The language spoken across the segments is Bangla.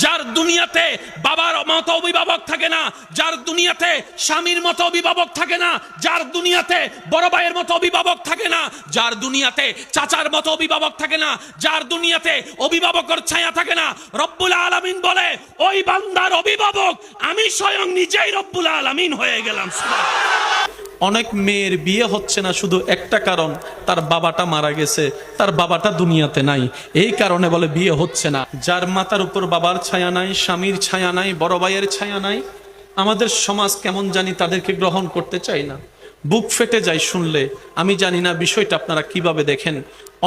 যার দুনিয়াতে বাবার মতো অভিভাবক থাকে না, যার দুনিয়াতে স্বামীর মতো অভিভাবক থাকে না, যার দুনিয়াতে বড় ভাইয়ের মতো অভিভাবক থাকে না, যার দুনিয়াতে চাচার মতো অভিভাবক থাকে না, যার দুনিয়াতে অভিভাবকের ছায়া থাকে না, রব্বুল আলামিন বলে ওই বান্দার অভিভাবক আমি স্বয়ং নিজেই রব্বুল আলামিন হয়ে গেলাম। অনেক মেয়ের বিয়ে হচ্ছে না শুধু একটা কারণ, তার বাবাটা মারা গেছে, তার বাবাটা দুনিয়াতে নাই, এই কারণে বলে বিয়ে হচ্ছে না। যার মাথার উপর বাবার ছায়া নাই, স্বামীর ছায়া নাই, বড় ভাইয়ের ছায়া নাই, আমাদের সমাজ কেমন জানি তাদেরকে গ্রহণ করতে চাই না। বুক ফেটে যায় শুনলে। আমি জানি না বিষয়টা আপনারা কিভাবে দেখেন।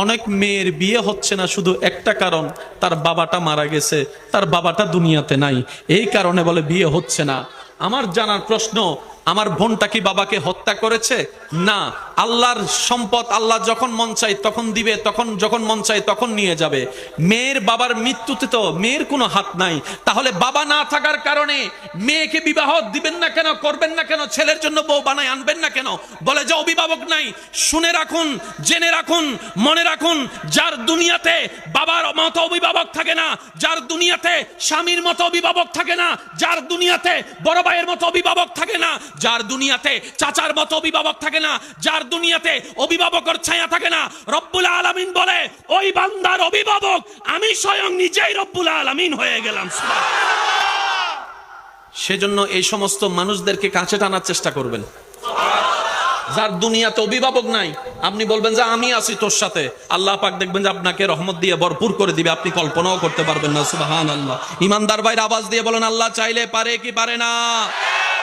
অনেক মেয়ের বিয়ে হচ্ছে না শুধু একটা কারণ, তার বাবাটা মারা গেছে, তার বাবাটা দুনিয়াতে নাই, এই কারণে বলে বিয়ে হচ্ছে না। আমার জানার প্রশ্ন, আমার বোনটা কি বাবাকে হত্যা করেছে? না, আল্লাহর সম্পদ আল্লাহ যখন মন চায় তখন দিবে, তখন যখন মন চায় তখন নিয়ে যাবে। মেয়ের বাবার মৃত্যুতে তো মেয়ের কোনো হাত নাই, তাহলে বাবা না থাকার কারণে মেয়েকে বিবাহ দিবেন না কেন, করবেন না কেন, ছেলের জন্য বউ বানায় আনবেন না কেন? বলে যে অভিভাবক নাই। শুনে রাখুন, জেনে রাখুন, মনে রাখুন, যার দুনিয়াতে বাবার মতো অভিভাবক থাকে না, যার দুনিয়াতে স্বামীর মতো অভিভাবক থাকে না, যার দুনিয়াতে বড় ভাইয়ের মতো অভিভাবক থাকে না, যার দুনিয়াতে চাচার মতো অভিভাবক থাকে না, যার দুনিয়াতে অভিভাবকের ছায়া থাকে না, রব্বুল আলামিন বলে ওই বান্দার অভিভাবক আমি স্বয়ং নিজেই রব্বুল আলামিন হয়ে গেলাম। সেজন্য এই সমস্ত মানুষদেরকে কাছে টানার চেষ্টা করবেন। যার দুনিয়াতে অভিভাবক নাই, আপনি বলবেন যে আমি আছি তোর সাথে, আল্লাহ পাক দেখবেন যে আপনাকে রহমত দিয়ে ভরপুর করে দিবে, আপনি কল্পনাও করতে পারবেন না। সুবহানাল্লাহ। ইমানদার ভাইরা আওয়াজ দিয়ে বলেন আল্লাহ চাইলে পারে কি পারে না?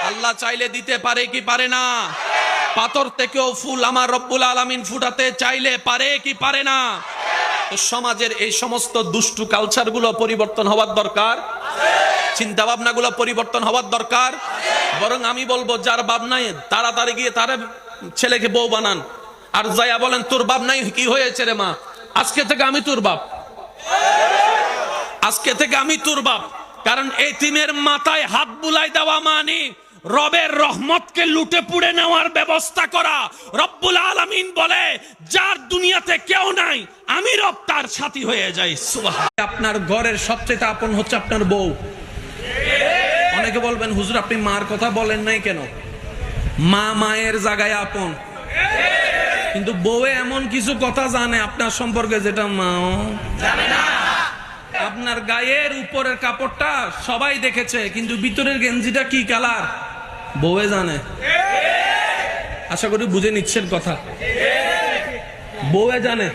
আল্লাহ চাইলে দিতে পারে কি পারে না? পাথর থেকেও ফুল আমার রব্বুল আলামিন ফুটাতে চাইলে পারে কি পারে না? তো সমাজের এই সমস্ত দুষ্টু কালচারগুলো পরিবর্তন হওয়ার দরকার, চিন্তা ভাবনাগুলো পরিবর্তন হওয়ার দরকার। বরং আমি বলবো যার বাপ নাই তাড়াতাড়ি গিয়ে তার ছেলেকে বউ বানান, আর যাইয়া বলেন তোর বাপ নাই, কি হয়েছে রে মা, আজকে থেকে আমি তোর বাপ, আজকে থেকে আমি তোর বাপ। কারণ এতিমের মাথায় হাত বুলাই দেওয়া মানে রবের রহমতকে লুটে পুড়ে নেওয়ার ব্যবস্থা করা। রব্বুল আলামিন বলে যার দুনিয়াতে কেউ নাই আমি রব তার সাথী হয়ে যাই। সুবহানাল্লাহ। আপনার ঘরের সবচেয়ে আপন হচ্ছে আপনার বউ। অনেকে বলবেন হুজুর আপনি মার কথা বলেন নাই কেন? মা মায়ের জায়গায় আপন, কিন্তু বউ এমন কিছু কথা জানে আপনার সম্পর্কে যেটা মাও জানে না। আপনার গায়ের উপরের কাপড়টা সবাই দেখেছে, কিন্তু ভিতরের গেঞ্জিটা কি কালার বউয়ে জানে। আশা করি বুঝে নিচ্ছেন কথা। বউয়ে জানে।